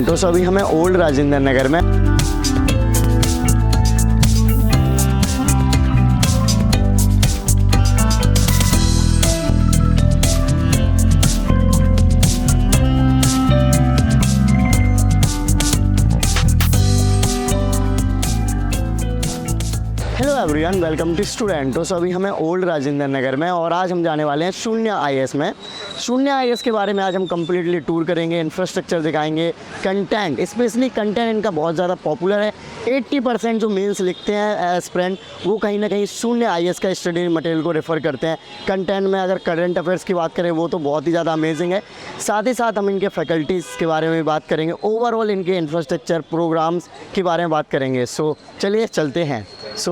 स्टूडेंटों। अभी हमें ओल्ड राजेंद्र नगर में हेलो एवरीवन, वेलकम टू स्टूडेंटों। अभी हमें ओल्ड राजेंद्र नगर में और आज हम जाने वाले हैं शून्य आईएएस में। शून्य आईएएस के बारे में आज हम कम्प्लीटली टूर करेंगे, इंफ्रास्ट्रक्चर दिखाएंगे, कंटेंट, स्पेशली कंटेंट इनका बहुत ज़्यादा पॉपुलर है। 80% जो मेंस लिखते हैं एस्पिरेंट वो कहीं ना कहीं शून्य आईएएस का स्टडी मटेरियल को रेफ़र करते हैं। कंटेंट में अगर करंट अफेयर्स की बात करें वो तो बहुत ही ज़्यादा अमेजिंग है। साथ ही साथ हम इनके फैकल्टीज़ के बारे में बात करेंगे, ओवरऑल इनके इंफ्रास्ट्रक्चर प्रोग्राम्स के बारे में बात करेंगे। सो चलिए चलते हैं।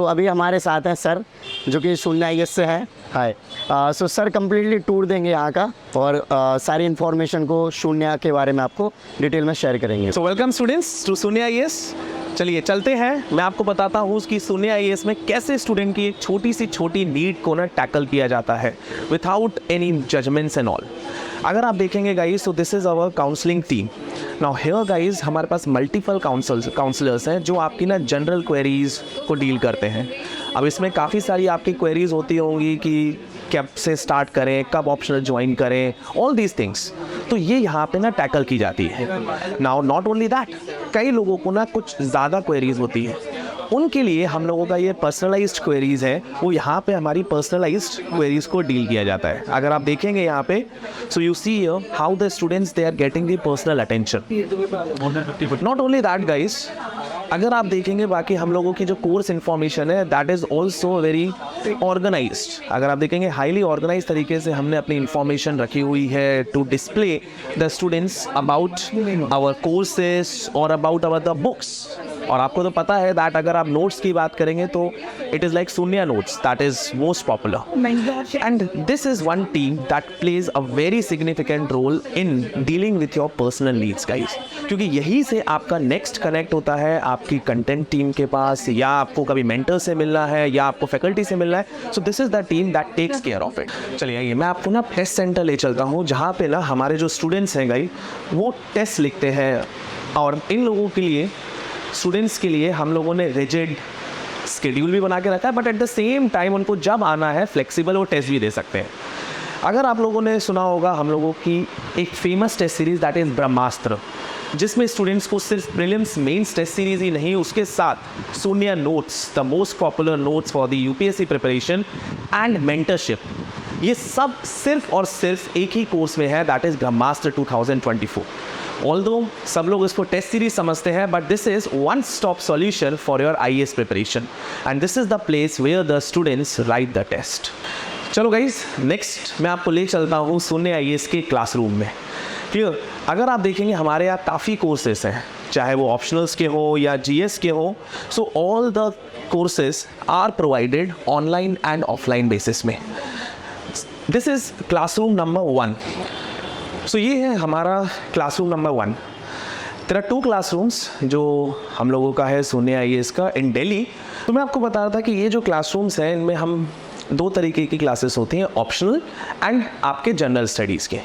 अभी हमारे साथ हैं सर जो कि शून्य आईएएस से है। हाय सर कम्प्लीटली टूर देंगे यहाँ का और सारी इन्फॉर्मेशन को शून्य के बारे में आपको डिटेल में शेयर करेंगे। वेलकम स्टूडेंट्स टू शून्य आईएएस। चलिए चलते हैं, मैं आपको बताता हूँ कि शून्य आईएएस में कैसे स्टूडेंट की एक छोटी सी छोटी नीड को ना टैकल किया जाता है without any judgements and all. अगर आप देखेंगे गाइस, तो this is our counselling team. Now here guys हमारे पास मल्टीपल काउंसलर्स हैं जो आपकी ना जनरल क्वेरीज़ को डील करते हैं। अब इसमें काफ़ी सारी आपकी क्वेरीज़ होती होंगी कि कब से स्टार्ट करें, कब ऑप्शनल ज्वाइन करें, ऑल दीज थिंग्स, तो ये यहाँ पे ना टैकल की जाती है। नाउ नॉट ओनली दैट, कई लोगों को ना कुछ ज़्यादा क्वेरीज़ होती है, उनके लिए हम लोगों का ये पर्सनलाइज्ड क्वेरीज़ है, वो यहाँ पे हमारी पर्सनलाइज्ड क्वेरीज़ को डील किया जाता है। अगर आप देखेंगे यहाँ पे, so you see here how the students they are getting the personal attention. Not only that guys, अगर आप देखेंगे बाकी हम लोगों की जो कोर्स इन्फॉर्मेशन है that is also very organised. अगर आप देखेंगे हाईली ऑर्गेनाइज तरीके से हमने अपनी इन्फॉर्मेशन रखी हुई है to display the students about our courses और अबाउट आवर द बुक्स। और आपको तो पता है दैट अगर आप नोट्स की बात करेंगे तो it is like Shunya notes that is most popular, and this is one team that plays a very significant role in dealing with your personal needs guys, क्योंकि यही से आपका नेक्स्ट कनेक्ट होता है आपकी कंटेंट टीम के पास, या आपको कभी मेंटर से मिलना है या आपको फैकल्टी से मिलना है। So this is the team that takes care of it. चलिए आइए मैं आपको ना टेस्ट सेंटर ले चलता हूँ जहाँ पे ना हमारे जो स्टूडेंट्स हैं गाइस वो टेस्ट लिखते हैं, और इन लोगों के लिए, स्टूडेंट्स के लिए हम लोगों ने रिजिड स्केड्यूल भी बना के रखा है, but at the same time उनको जब आना है फ्लेक्सिबल वो टेस्ट भी दे सकते हैं। अगर आप लोगों ने सुना होगा हम लोगों की एक famous test series that is Brahmastra, जिसमें स्टूडेंट्स को सिर्फ प्रीलिम्स मेंस टेस्ट सीरीज़ ही नहीं, उसके साथ Shunya notes, the most popular notes for the UPSC preparation and mentorship, ये सब सिर्फ और सिर्फ एक ही कोर्स में है, दैट इज़ ब्रह्मास्त्र 2024। ऑल्दो सब लोग इसको टेस्ट सीरीज समझते हैं, but this is one stop solution for your IAS preparation, and this is the place where the students write the test. चलो गाइज, नेक्स्ट मैं आपको ले चलता हूँ शून्य आईएएस के क्लासरूम में। क्लियर? अगर आप देखेंगे हमारे यहाँ काफ़ी कोर्सेस हैं, चाहे वो ऑप्शनल्स के हो या जीएस के हो, so all the courses are provided online and offline basis में। This is classroom number 1। सो ये है हमारा classroom number 1। There are 2 classrooms जो हम लोगों का है शून्य आईएएस का इन दिल्ली। तो मैं आपको बता रहा था कि ये जो क्लासरूम्स हैं इनमें हम 2 तरीके की क्लासेस होती हैं, ऑप्शनल एंड आपके जनरल स्टडीज़ के।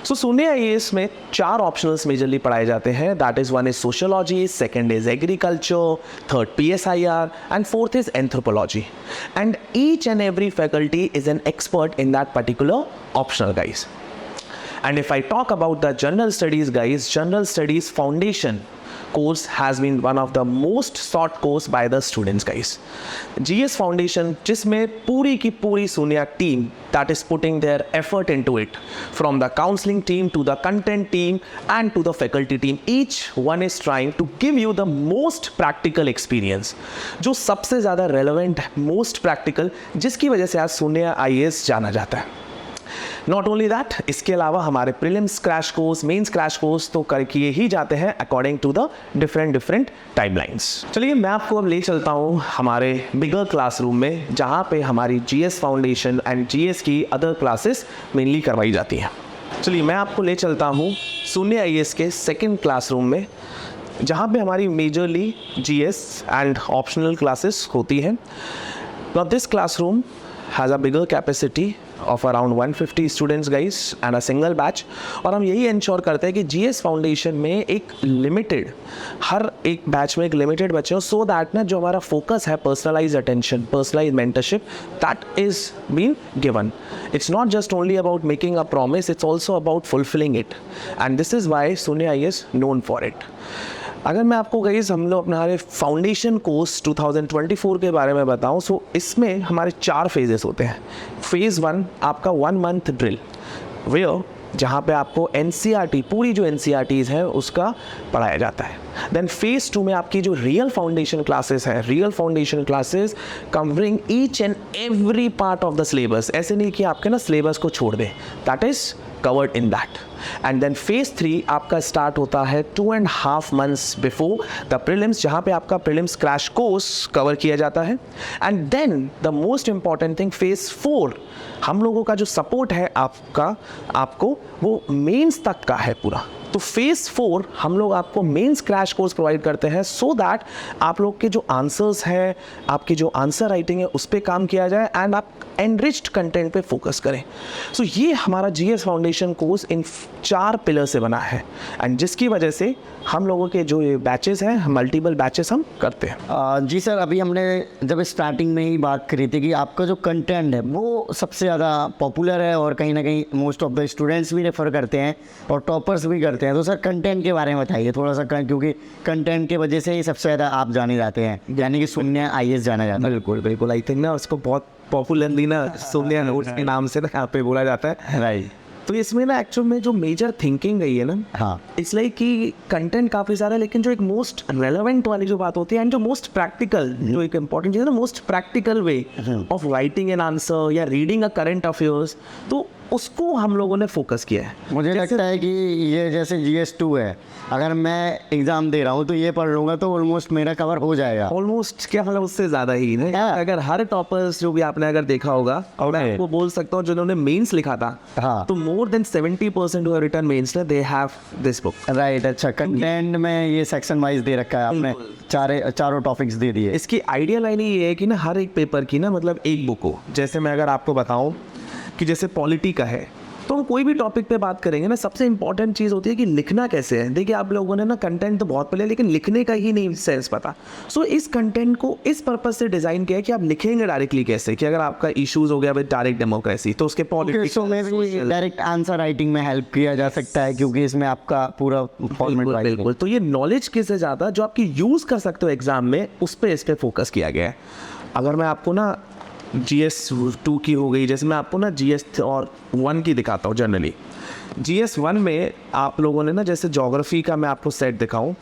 सो शून्य आईएएस में 4 ऑप्शनल्स मेजरली पढ़ाए जाते हैं, that is 1 is sociology, 2nd is agriculture, 3rd PSIR and 4th is anthropology, and each and every faculty is an expert in that particular optional guys. And if I talk about the general studies guys, general studies foundation course has been one of the most sought course by the students guys. GS foundation जिसमें पूरी की पूरी शून्य team that is putting their effort into it, from the counseling team to the content team and to the faculty team, each one is trying to give you the most practical experience, जो सबसे ज़्यादा relevant, most practical, जिसकी वजह से आज शून्य IAS जाना जाता है। नॉट ओनली दैट, इसके अलावा हमारे prelims crash course, mains crash course तो कर किए ही जाते हैं according to the different timelines. चलिए मैं आपको अब ले चलता हूँ हमारे बिगर क्लासरूम में, जहाँ पे हमारी जीएस फाउंडेशन एंड जीएस की अदर क्लासेस मेनली करवाई जाती हैं। चलिए मैं आपको ले चलता हूँ शून्य आईएएस के 2nd क्लासरूम में, जहाँ पे हमारी majorly GS and optional classes होती हैं। Now this classroom has a bigger capacity of around 150 students guys and a single batch. और हम यही इंश्योर करते हैं कि जीएस फाउंडेशन में एक लिमिटेड, हर एक बैच में एक लिमिटेड बच्चे हो, सो दैट ना जो हमारा फोकस है personalise attention, personalise mentorship, that is been given. It's not just only about making a promise, it's also about fulfilling it, and this is why Shunya IAS known for it. अगर मैं आपको guys हम लोग अपने हमारे foundation course 2024 के बारे में बताऊं, सो इसमें हमारे 4 फेजेस होते हैं। फेज़ 1 आपका 1 मंथ ड्रिल, वेयर जहाँ पे आपको एनसीईआरटी, पूरी जो एनसीईआरटीज़ है उसका पढ़ाया जाता है। देन फेज़ 2 में आपकी जो रियल फाउंडेशन क्लासेस है, real foundation classes covering each and every part of the syllabus. ऐसे नहीं कि आपके ना सिलेबस को छोड़ दें, that is covered in that. And then phase 3 आपका स्टार्ट होता है 2.5 months बिफोर द प्रीलिम्स, जहाँ पे आपका प्रीलिम्स क्रैश कोर्स कवर किया जाता है। And then the most important thing, phase 4 हम लोगों का जो सपोर्ट है आपको वो मेंस तक का है पूरा। तो फेज़ 4 हम लोग आपको मेंस क्रैश कोर्स प्रोवाइड करते हैं, सो दैट आप लोग के जो आंसर्स हैं, आपकी जो आंसर राइटिंग है उस पर काम किया जाए एंड आप एनरिच्ड कंटेंट पे फोकस करें। सो ये हमारा GS foundation course in 4 pillar से बना है, एंड जिसकी वजह से हम लोगों के जो ये बैचेस हैं, मल्टीपल बैचेस हम करते हैं। जी सर, अभी हमने जब स्टार्टिंग में ही बात करी थी कि आपका जो कंटेंट है वो सबसे ज़्यादा पॉपुलर है और कहीं ना कहीं मोस्ट ऑफ द स्टूडेंट्स भी रेफ़र करते हैं और टॉपर्स भी करते हैं। तो सर कंटेंट के बारे में बताइए थोड़ा सा, क्योंकि कंटेंट की वजह से ही सबसे ज़्यादा आप जाने जाते हैं, यानी कि शून्य आईएएस जाना जाता है। बिल्कुल बिल्कुल, आई थिंक ना उसको बहुत पॉपुलरली ना शून्य नोट्स के नाम से ना यहाँ पे बोला जाता है, राइट। तो इसमें ना एक्चुअल में जो मेजर थिंकिंग गई है ना, हाँ, इसलिए कि कंटेंट काफ़ी सारा है, लेकिन जो एक मोस्ट रेलेवेंट वाली जो बात होती है एंड जो मोस्ट प्रैक्टिकल, जो एक इंपॉर्टेंट चीज़ है ना, most practical way of writing an answer या रीडिंग अ करंट अफेयर्स, तो उसको हम लोगों ने फोकस किया है। मुझे लगता है कि ये जैसे GS2 है, अगर मैं एग्ज़ाम दे रहा हूँ तो ये पढ़ लूँगा तो ऑलमोस्ट मेरा कवर हो जाएगा। ऑलमोस्ट क्या मतलब उससे ज़्यादा ही नहीं। हाँ। अगर हर टॉपर्स जो भी आपने अगर देखा होगा, और मैं Okay. आपको बोल सकता हूँ जिन्होंने मेंस लिखा था, हाँ, तो more than 70% who have written mains they have this book. Right. अच्छा, कंटेंट में ये सेक्शन वाइज दे रखा है आपने, चारों टॉपिक्स दे दिए। इसकी आइडिया लाइन ये है कि ना हर एक पेपर की ना मतलब एक बुक हो। जैसे मैं अगर आपको बताऊं कि जैसे पॉलिटी का है, तो हम कोई भी टॉपिक पे बात करेंगे ना, सबसे इंपॉर्टेंट चीज़ होती है कि लिखना कैसे है। देखिए आप लोगों ने ना कंटेंट तो बहुत पढ़े, लेकिन लिखने का ही नहीं सेंस पता। सो इस कंटेंट को इस पर्पस से डिज़ाइन किया है कि आप लिखेंगे डायरेक्टली कैसे, कि अगर आपका इश्यूज हो गया विद डायरेक्ट डेमोक्रेसी, तो उसके पॉलिटिक्स में डायरेक्ट आंसर राइटिंग में हेल्प किया जा सकता है, क्योंकि इसमें आपका पूरा फॉर्मेट वाइज। बिल्कुल। तो ये नॉलेज के से ज़्यादा जो आपकी यूज़ कर सकते हो एग्जाम में, उस पर इस पर फोकस किया गया है। अगर मैं आपको ना GS2 की हो गई, जैसे मैं आपको ना GS1 की दिखाता हूँ। जनरली GS1 में आप लोगों ने ना, जैसे ज्योग्राफी का मैं आपको सेट दिखाऊं,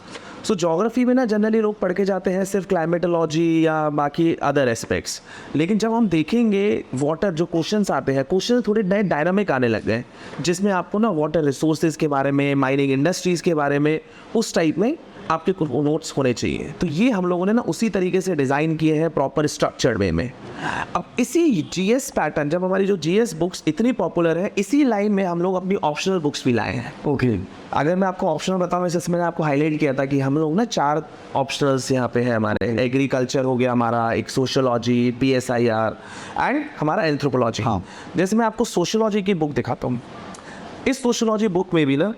सो ज्योग्राफी में ना जनरली लोग पढ़ के जाते हैं सिर्फ क्लाइमेटोलॉजी या बाकी अदर एस्पेक्ट्स, लेकिन जब हम देखेंगे वाटर जो क्वेश्चंस आते हैं, क्वेश्चन थोड़े नए डायनामिक आने लग गए, जिसमें आपको ना वाटर रिसोर्सेज के बारे में, माइनिंग इंडस्ट्रीज़ के बारे में, उस टाइप में आपके नोट्स होने चाहिए। तो ये हम लोगों ने ना उसी तरीके से डिज़ाइन किए हैं प्रॉपर स्ट्रक्चर्ड वे में। अब इसी GS पैटर्न, जब हमारी जो GS बुक्स इतनी पॉपुलर है, इसी लाइन में हम लोग अपनी ऑप्शनल बुक्स भी लाए हैं। ओके। अगर मैं आपको ऑप्शनल बताऊँ, जैसे मैंने आपको हाईलाइट किया था कि हम लोग ना 4 ऑप्शनल्स यहाँ पे हैं हमारे। एग्रीकल्चर हो गया हमारा, एक सोशोलॉजी, PSIR एंड हमारा एंथ्रोपोलॉजी। हाँ। जैसे मैं आपको सोशोलॉजी की बुक दिखाता हूँ, इस सोशोलॉजी बुक में भी ना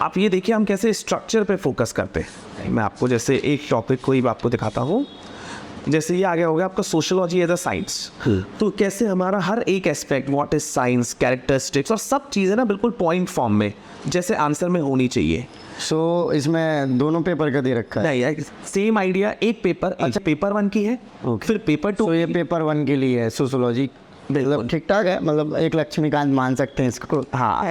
आप ये देखिए हम कैसे स्ट्रक्चर पे फोकस करते हैं। मैं आपको जैसे एक टॉपिक को ही आपको दिखाता हूँ। जैसे ये आगे हो गया आपका सोशोलॉजी एज अ साइंस, तो कैसे हमारा हर एक aspect, what is science, characteristics और सब चीज़ें ना बिल्कुल पॉइंट फॉर्म में जैसे आंसर में होनी चाहिए। सो इसमें दोनों पेपर का दे रखा है? नहीं, सेम आइडिया, एक पेपर। अच्छा, पेपर 1 की है, फिर पेपर 2। तो ये पेपर 1 के लिए है सोशोलॉजी, मतलब ठीक ठाक है, मतलब एक लक्ष्मीकांत मान सकते हैं इसको। हाँ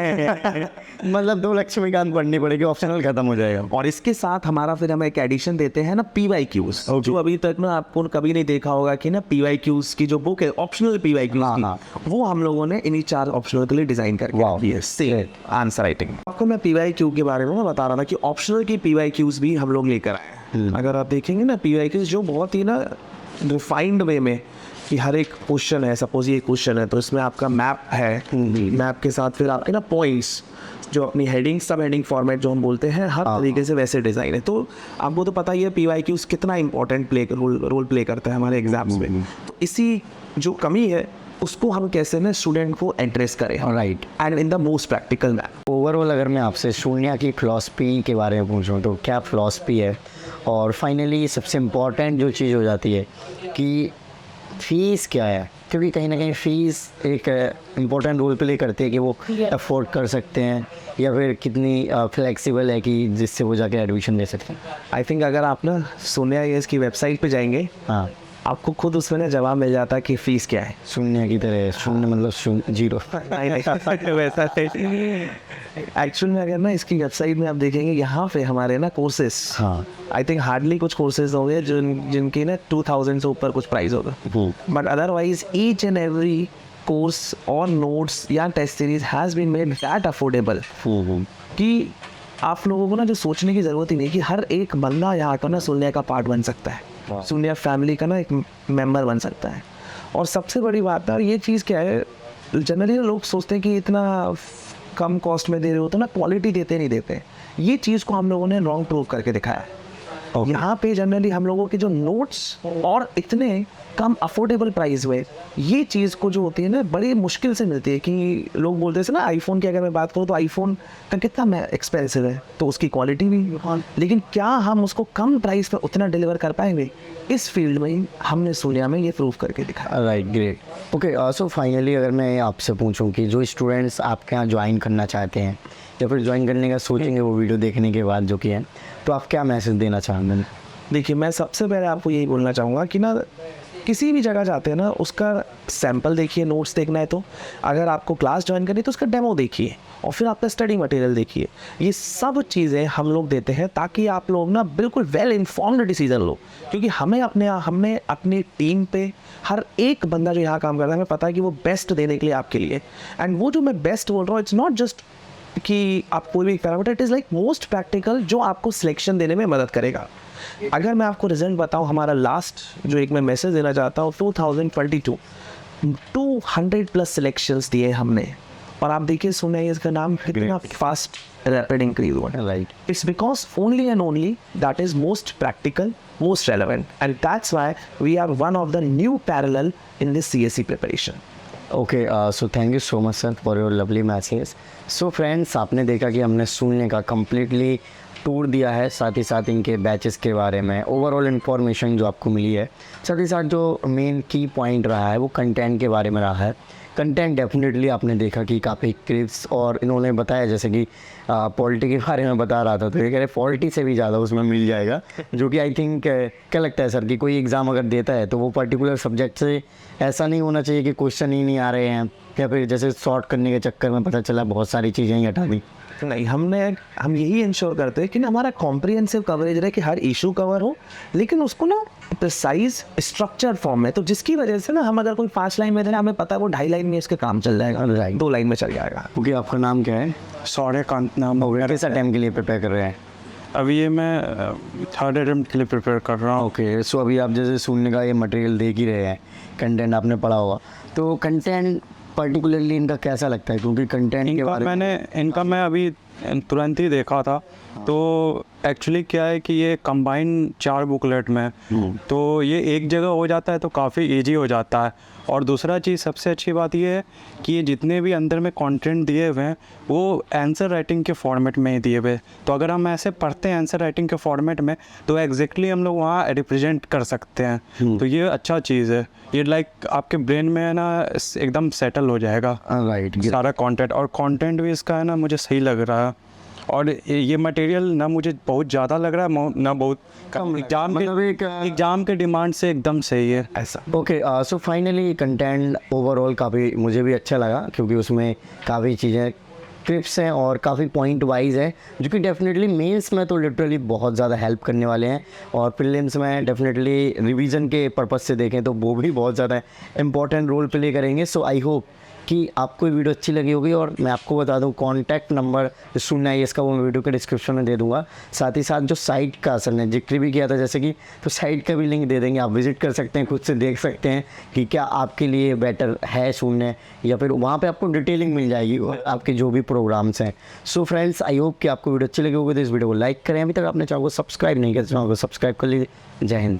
मतलब 2 लक्ष्मीकांत पढ़नी पड़ेगी, ऑप्शनल खत्म हो जाएगा। और इसके साथ हमारा फिर हम एक एडिशन देते हैं ना PYQs, जो अभी तक ना आपको कभी नहीं देखा होगा कि ना PYQs की जो बुक है, ऑप्शनल PYQs हाँ। वो हम लोगों ने इन्हीं 4 ऑप्शनल के लिए डिजाइन करके सेम आंसर राइटिंग। आपको मैं PYQ के बारे में बता रहा था कि ऑप्शनल की PYQs भी हम लोग लेकर आए हैं। अगर आप देखेंगे ना PYQs जो बहुत ही ना रिफाइंड वे में, कि हर एक क्वेश्चन है, सपोज ये क्वेश्चन है तो इसमें आपका मैप है, मैप के साथ फिर आपके ना पॉइंट्स, जो अपनी हेडिंग, सब हेडिंग फॉर्मेट जो हम बोलते हैं, हर तरीके से वैसे डिज़ाइन है। तो आपको तो पता ही है PYQs कितना इंपॉर्टेंट रोल प्ले करता है हमारे एग्जाम्स में। तो इसी जो कमी है उसको हम कैसे ना स्टूडेंट को एड्रेस करें, right. And in the most practical man. Overall अगर मैं आपसे शून्य की फिलॉसफी के बारे में पूछूं तो क्या फिलॉसफी है, और फाइनली सबसे इम्पॉर्टेंट जो चीज़ हो जाती है कि फ़ीस क्या है, क्योंकि कहीं ना कहीं फ़ीस एक इम्पोर्टेंट रोल प्ले करती है कि वो अफोर्ड कर सकते हैं या फिर कितनी फ्लेक्सिबल है कि जिससे वो जाके एडमिशन ले सकते हैं। आई थिंक अगर आप ना सोनिया आईएएस की वेबसाइट पे जाएंगे, हाँ, आपको खुद उसमें ना जवाब मिल जाता है कि फ़ीस क्या है। शून्य की तरह, शून्य मतलब शून्य, जीरो। नहीं वैसा नहीं। एक्चुअल में अगर ना इसकी वेबसाइट में आप देखेंगे, यहाँ पे हमारे ना कोर्सेस, हाँ, आई थिंक हार्डली कुछ कोर्सेज होंगे जिनकी ना 2000 से ऊपर कुछ प्राइस होगा, but otherwise each and every course और नोट्स या test series has been made that affordable कि आप लोगों को ना जो सोचने की ज़रूरत ही नहीं कि हर एक बंदा यहाँ का ना शून्य का पार्ट बन सकता है, शून्य फैमिली का ना एक मेंबर बन सकता है। और सबसे बड़ी बात है, ये चीज़ क्या है, जनरली लोग सोचते हैं कि इतना कम कॉस्ट में दे रहे हो तो ना क्वालिटी देते नहीं देते। ये चीज़ को हम लोगों ने रॉन्ग प्रूव करके दिखाया है। यहाँ पे जनरली हम लोगों के जो नोट्स और इतने कम अफोर्डेबल प्राइस में ये चीज़ को जो होती है ना बड़ी मुश्किल से मिलती है कि लोग बोलते हैं ना, आईफोन की अगर मैं बात करूँ तो आईफोन का कितना एक्सपेंसिव है तो उसकी क्वालिटी भी, लेकिन क्या हम उसको कम प्राइस पर उतना डिलीवर कर पाएंगे? इस फील्ड में हमने सोनिया में ये प्रूव करके दिखाया। Right, great. Okay, so finally अगर मैं आपसे पूछूं कि जो स्टूडेंट्स आपके यहाँ ज्वाइन करना चाहते हैं या फिर ज्वाइन करने का सोचेंगे वो वीडियो देखने के बाद जो कि है, तो आप क्या मैसेज देना चाहेंगे? देखिए, मैं सबसे पहले आपको यही बोलना चाहूँगा कि ना किसी भी जगह जाते हैं ना उसका सैम्पल देखिए, नोट्स देखना है तो अगर आपको क्लास ज्वाइन करनी है तो उसका डेमो देखिए और फिर आपका स्टडी मटेरियल देखिए। ये सब चीज़ें हम लोग देते हैं ताकि आप लोग ना बिल्कुल वेल इन्फॉर्म्ड डिसीजन लो, क्योंकि हमने अपनी टीम पे हर एक बंदा जो यहाँ काम करता है हमें पता है कि वो बेस्ट देने के लिए आपके लिए, एंड वो जो मैं बेस्ट बोल रहा हूँ इट्स नॉट जस्ट कि आप कोई भी parameter, it is like most practical जो आपको सिलेक्शन देने में मदद करेगा। अगर मैं आपको रिजल्ट बताऊं, हमारा लास्ट जो एक मैं मैसेज देना चाहता हूँ, 2022 200+ सिलेक्शंस दिए हमने, और आप देखिए सोनिया इसका नाम कितना फास्ट रैपिड इंक्रीज हुआ है। Right, it's because only and only that is most practical, most relevant, and that's why we are one of the new parallel in this CSE preparation. Okay, so thank you so much sir for your lovely message. So friends, आपने देखा कि हमने शून्य का completely tour दिया है, साथ ही साथ इनके बैचेस के बारे में ओवरऑल इन्फॉर्मेशन जो आपको मिली है, साथ ही साथ जो मेन की पॉइंट रहा है वो कंटेंट के बारे में रहा है। कंटेंट डेफिनेटली आपने देखा कि काफ़ी क्लिप्स, और इन्होंने बताया जैसे कि पॉलिटी के बारे में बता रहा था तो ये कह रहे पॉलिटी से भी ज़्यादा उसमें मिल जाएगा, जो कि आई थिंक क्या लगता है सर कि कोई एग्ज़ाम अगर देता है तो वो पर्टिकुलर सब्जेक्ट से ऐसा नहीं होना चाहिए कि क्वेश्चन ही नहीं आ रहे हैं, या फिर जैसे शॉर्ट करने के चक्कर में पता चला बहुत सारी चीज़ें ही हटा दी। नहीं, हम यही इंश्योर करते हैं कि ना हमारा कॉम्प्रिहेंसिव कवरेज रहे, कि हर इशू कवर हो लेकिन उसको ना प्रिसाइज स्ट्रक्चर फॉर्म में, तो जिसकी वजह से ना हम अगर कोई 5 लाइन में देना हमें पता है वो 2.5 लाइन में इसके काम चल जाएगा, 2 लाइन में चल जाएगा। क्योंकि आपका नाम क्या है? सौर्यकांत नाम हो गया। किस टाइम के लिए प्रिपेयर कर रहे हैं? अभी ये मैं 3rd अटेम्प्ट के लिए प्रिपेयर कर रहा हूँ। ओके, सो अभी आप जैसे सुनने का ये मटेरियल देख ही रहे हैं, कंटेंट आपने पढ़ा होगा, तो कंटेंट पर्टिकुलरली इनका कैसा लगता है? क्योंकि कंटेंट के बारे में इनका मैं अभी तुरंत ही देखा था, तो एक्चुअली क्या है कि ये कंबाइन 4 बुकलेट में, तो ये एक जगह हो जाता है तो काफ़ी इजी हो जाता है। और दूसरा चीज़ सबसे अच्छी बात ये है कि ये जितने भी अंदर में कंटेंट दिए हुए हैं वो आंसर राइटिंग के फॉर्मेट में ही दिए हुए, तो अगर हम ऐसे पढ़ते हैं आंसर राइटिंग के फॉर्मेट में तो एग्जैक्टली हम लोग वहाँ रिप्रेजेंट कर सकते हैं। तो ये अच्छा चीज़ है, ये लाइक आपके ब्रेन में है ना एकदम सेटल हो जाएगा राइट सारा कंटेंट, और कंटेंट भी इसका है ना मुझे सही लग रहा है। और ये मटेरियल ना मुझे बहुत ज़्यादा लग रहा है ना बहुत कम, एग्ज़ाम के डिमांड से एकदम सही है ऐसा। Okay, so finally content overall काफ़ी मुझे भी अच्छा लगा, क्योंकि उसमें काफ़ी चीज़ें क्लिप्स हैं और काफ़ी पॉइंट वाइज है, जो कि डेफिनेटली मेंस में तो लिटरली बहुत ज़्यादा हेल्प करने वाले हैं, और प्रीलिम्स में डेफिनेटली रिवीजन के पर्पज़ से देखें तो वो भी बहुत ज़्यादा इंपॉर्टेंट रोल प्ले करेंगे। सो आई होप कि आपको ये वीडियो अच्छी लगी होगी, और मैं आपको बता दूं कॉन्टैक्ट नंबर सुनना है इसका वो मैं वीडियो के डिस्क्रिप्शन में दे दूंगा। साथ ही साथ जो साइट का सर ने जिक्र भी किया था जैसे कि, तो साइट का भी लिंक दे देंगे, आप विजिट कर सकते हैं, खुद से देख सकते हैं कि क्या आपके लिए बेटर है सुनने, या फिर वहाँ पे आपको डिटेलिंग मिल जाएगी आपके जो भी प्रोग्राम्स हैं। सो फ्रेंड्स, आई होप कि आपको वीडियो अच्छी लगी होगी, तो इस वीडियो को लाइक करें, अभी तक आपने चैनल को सब्सक्राइब नहीं किया तो चैनल को सब्सक्राइब कर लीजिए। जय हिंद।